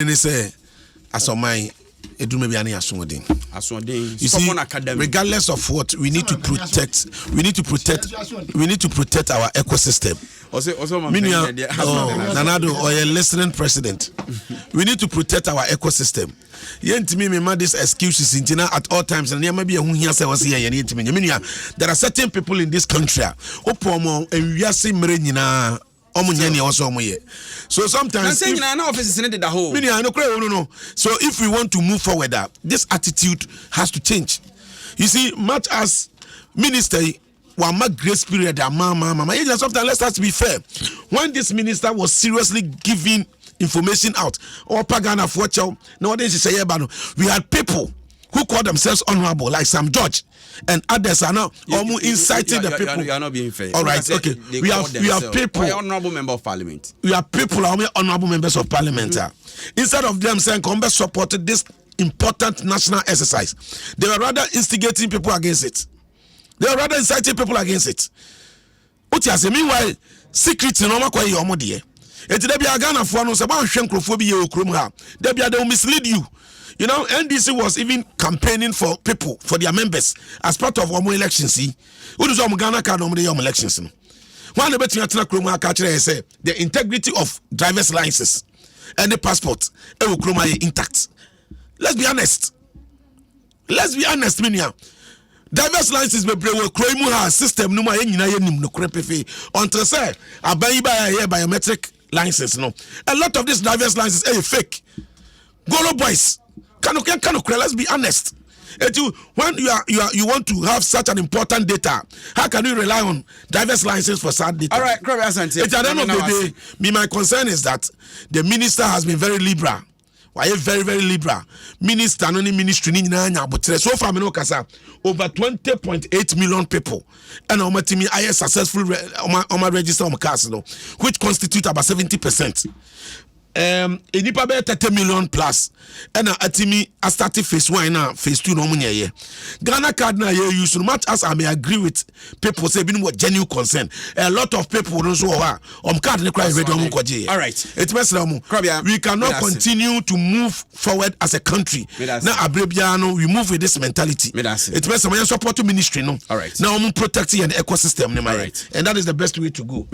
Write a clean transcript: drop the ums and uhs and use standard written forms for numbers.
They say as on my it do maybe any aswodin. You see, regardless of what, we need to protect our ecosystem. Nanado or a listening president. We need to protect our ecosystem. This excuses at all times, and there are certain people in this country and we are seeing so sometimes so if we want to move forward, this attitude has to change. You see, much as minister one grace period, sometimes let's be fair. When this minister was seriously giving information out, or Pagana for nowadays we had people who call themselves honorable, like Sam George, and others are now almost inciting the people. You are not being fair. All right, okay. We have people. Honorable member of parliament. We have people who are honorable members of parliament. Instead of them saying, "Combe supported this important national exercise," they were rather instigating people against it. They were rather inciting people against it. Meanwhile, secrets in Oma Kwaye Omodie. It dey be a Ghana for no say ban hwenkrofo bi ye okrom ha. They will mislead you. You know, NDC was even campaigning for people, for their members, as part of our elections. See, what is our Ghana card on the elections? One of the the integrity of driver's licenses and the passport intact. Let's be honest. Minia. Driver's license be break system no until say biometric license. No, a lot of these driver's licenses are fake. Golo boys. Let's be honest. When you want to have such an important data, how can you rely on driver's license for such data? All right, Krobea Asante. At the end of the day, my concern is that the minister has been very liberal. Why very, very liberal? Minister, no ministry, but so far, over 20.8 million people, and our team is successful register on casino, which constitute about 70%. Enipa be 30 million plus and atimi a started phase 1 now phase 2 no munye Ghana card na you use so much as I may agree with people say been what genuine concern. A lot of people don't so card ne cry ready on kwaje. All right, it means we cannot continue to move forward as a country. Now abrebiano we move with this mentality. It means some support ministry no. All right, now protecting the ecosystem right. And that is the best way to go.